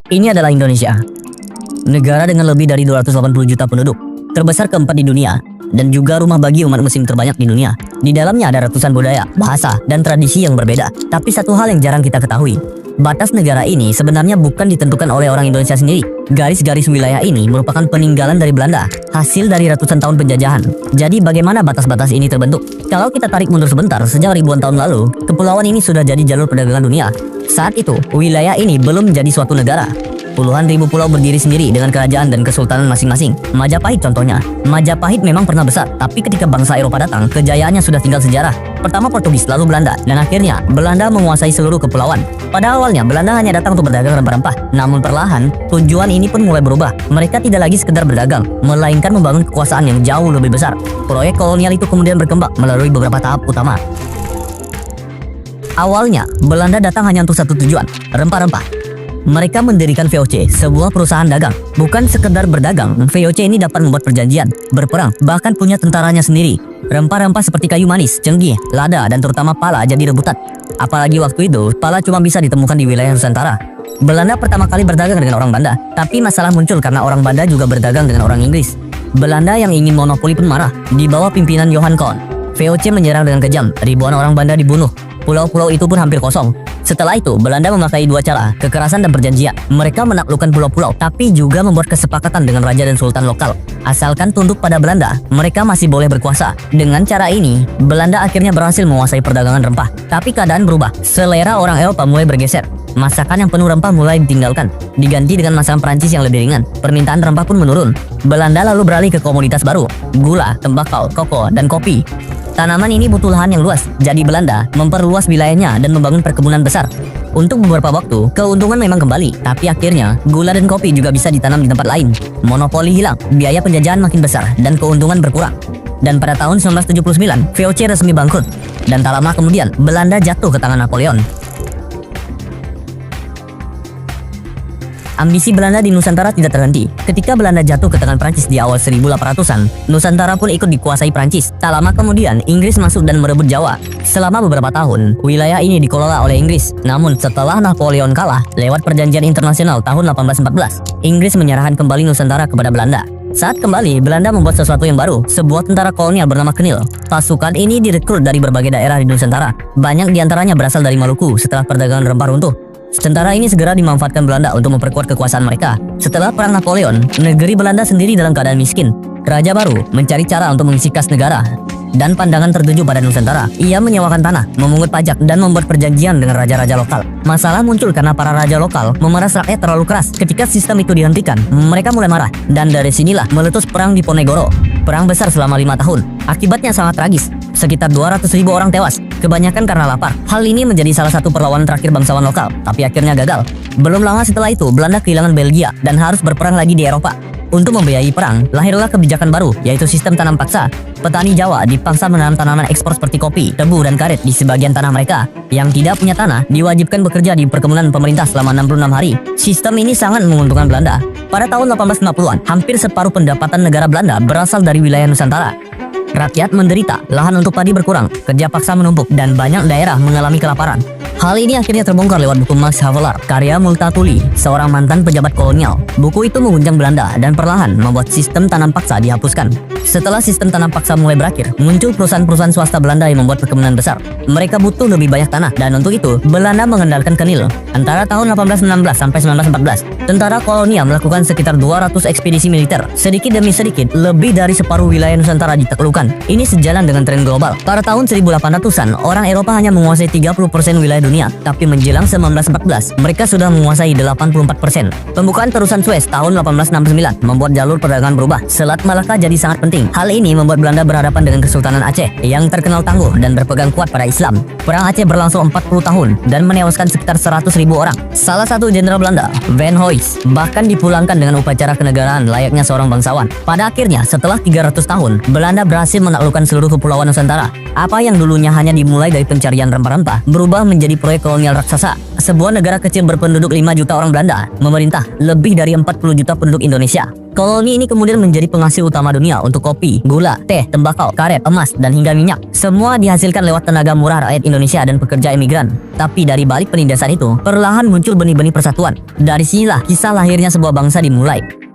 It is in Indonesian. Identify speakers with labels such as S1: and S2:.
S1: Ini adalah Indonesia, negara dengan lebih dari 280 juta penduduk, terbesar keempat di dunia, dan juga rumah bagi umat muslim terbanyak di dunia. Di dalamnya ada ratusan budaya, bahasa, dan tradisi yang berbeda. Tapi satu hal yang jarang kita ketahui, batas negara ini sebenarnya bukan ditentukan oleh orang Indonesia sendiri. Garis-garis wilayah ini merupakan peninggalan dari Belanda, hasil dari ratusan tahun penjajahan. Jadi bagaimana batas-batas ini terbentuk? Kalau kita tarik mundur sebentar, sejak ribuan tahun lalu, kepulauan ini sudah jadi jalur perdagangan dunia. Saat itu, wilayah ini belum menjadi suatu negara. Puluhan ribu pulau berdiri sendiri dengan kerajaan dan kesultanan masing-masing. Majapahit contohnya. Majapahit memang pernah besar, tapi ketika bangsa Eropa datang, kejayaannya sudah tinggal sejarah. Pertama Portugis, lalu Belanda, dan akhirnya Belanda menguasai seluruh kepulauan. Pada awalnya, Belanda hanya datang untuk berdagang rempah-rempah. Namun perlahan, tujuan ini pun mulai berubah. Mereka tidak lagi sekedar berdagang, melainkan membangun kekuasaan yang jauh lebih besar. Proyek kolonial itu kemudian berkembang melalui beberapa tahap utama. Awalnya, Belanda datang hanya untuk satu tujuan, rempah-rempah. Mereka mendirikan VOC, sebuah perusahaan dagang. Bukan sekedar berdagang, VOC ini dapat membuat perjanjian, berperang, bahkan punya tentaranya sendiri. Rempah-rempah seperti kayu manis, cengkih, lada, dan terutama pala jadi rebutan. Apalagi waktu itu, pala cuma bisa ditemukan di wilayah Nusantara. Belanda pertama kali berdagang dengan orang Banda, tapi masalah muncul karena orang Banda juga berdagang dengan orang Inggris. Belanda yang ingin monopoli pun marah. Di bawah pimpinan Johan Koon, VOC menyerang dengan kejam, ribuan orang Banda dibunuh. Pulau-pulau itu pun hampir kosong. Setelah itu, Belanda memakai dua cara, kekerasan dan perjanjian. Mereka menaklukkan pulau-pulau, tapi juga membuat kesepakatan dengan raja dan sultan lokal. Asalkan tunduk pada Belanda, mereka masih boleh berkuasa. Dengan cara ini, Belanda akhirnya berhasil menguasai perdagangan rempah. Tapi keadaan berubah. Selera orang Eropa mulai bergeser. Masakan yang penuh rempah mulai ditinggalkan, diganti dengan masakan Prancis yang lebih ringan. Permintaan rempah pun menurun. Belanda lalu beralih ke komoditas baru, gula, tembakau, koko, dan kopi. Tanaman ini butuh lahan yang luas, jadi Belanda memperluas wilayahnya dan membangun perkebunan besar. Untuk beberapa waktu, keuntungan memang kembali, tapi akhirnya gula dan kopi juga bisa ditanam di tempat lain. Monopoli hilang, biaya penjajahan makin besar, dan keuntungan berkurang. Dan pada tahun 1979, VOC resmi bangkrut. Dan tak lama kemudian, Belanda jatuh ke tangan Napoleon. Ambisi Belanda di Nusantara tidak terhenti. Ketika Belanda jatuh ke tangan Prancis di awal 1800-an, Nusantara pun ikut dikuasai Prancis. Tak lama kemudian, Inggris masuk dan merebut Jawa. Selama beberapa tahun, wilayah ini dikelola oleh Inggris. Namun setelah Napoleon kalah, lewat perjanjian internasional tahun 1814, Inggris menyerahkan kembali Nusantara kepada Belanda. Saat kembali, Belanda membuat sesuatu yang baru, sebuah tentara kolonial bernama Kenil. Pasukan ini direkrut dari berbagai daerah di Nusantara. Banyak diantaranya berasal dari Maluku setelah perdagangan rempah runtuh. Tentara ini segera dimanfaatkan Belanda untuk memperkuat kekuasaan mereka. Setelah Perang Napoleon, negeri Belanda sendiri dalam keadaan miskin. Raja baru mencari cara untuk mengisi kas negara, dan pandangan tertuju pada Nusantara. Ia menyewakan tanah, memungut pajak, dan membuat perjanjian dengan raja-raja lokal. Masalah muncul karena para raja lokal memeras rakyat terlalu keras. Ketika sistem itu dihentikan, mereka mulai marah, dan dari sinilah meletus Perang Diponegoro. Perang besar selama 5 tahun. Akibatnya sangat tragis. Sekitar 200.000 orang tewas, kebanyakan karena lapar. Hal ini menjadi salah satu perlawanan terakhir bangsawan lokal, tapi akhirnya gagal. Belum lama setelah itu, Belanda kehilangan Belgia dan harus berperang lagi di Eropa. Untuk membiayai perang, lahirlah kebijakan baru, yaitu sistem tanam paksa. Petani Jawa dipaksa menanam tanaman ekspor seperti kopi, tebu, dan karet di sebagian tanah mereka. Yang tidak punya tanah diwajibkan bekerja di perkebunan pemerintah selama 66 hari. Sistem ini sangat menguntungkan Belanda. Pada tahun 1850-an, hampir separuh pendapatan negara Belanda berasal dari wilayah Nusantara. Rakyat menderita, lahan untuk padi berkurang, kerja paksa menumpuk, dan banyak daerah mengalami kelaparan. Hal ini akhirnya terbongkar lewat buku Max Havelaar, karya Multatuli, seorang mantan pejabat kolonial. Buku itu mengguncang Belanda dan perlahan membuat sistem tanam paksa dihapuskan. Setelah sistem tanam paksa mulai berakhir, muncul perusahaan-perusahaan swasta Belanda yang membuat perkebunan besar. Mereka butuh lebih banyak tanah, dan untuk itu, Belanda mengandalkan Kenil. Antara tahun 1816 sampai 1914, tentara kolonial melakukan sekitar 200 ekspedisi militer. Sedikit demi sedikit, lebih dari separuh wilayah Nusantara ditaklukkan. Ini sejalan dengan tren global. Pada tahun 1800-an, orang Eropa hanya menguasai 30% wilayah dunia, tapi menjelang 1914, mereka sudah menguasai 84%. Pembukaan terusan Suez tahun 1869 membuat jalur perdagangan berubah. Selat Malaka jadi sangat penting. Hal ini membuat Belanda berhadapan dengan Kesultanan Aceh yang terkenal tangguh dan berpegang kuat pada Islam. Perang Aceh berlangsung 40 tahun dan menewaskan sekitar 100.000 orang. Salah satu jenderal Belanda, Van Hoys, bahkan dipulangkan dengan upacara kenegaraan layaknya seorang bangsawan. Pada akhirnya, setelah 300 tahun, Belanda berhasil menaklukkan seluruh kepulauan Nusantara. Apa yang dulunya hanya dimulai dari pencarian rempah-rempah berubah menjadi proyek kolonial raksasa. Sebuah negara kecil berpenduduk 5 juta orang Belanda memerintah lebih dari 40 juta penduduk Indonesia. Koloni ini kemudian menjadi penghasil utama dunia untuk kopi, gula, teh, tembakau, karet, emas, dan hingga minyak. Semua dihasilkan lewat tenaga murah rakyat Indonesia dan pekerja imigran. Tapi dari balik penindasan itu, perlahan muncul benih-benih persatuan. Dari sinilah kisah lahirnya sebuah bangsa dimulai.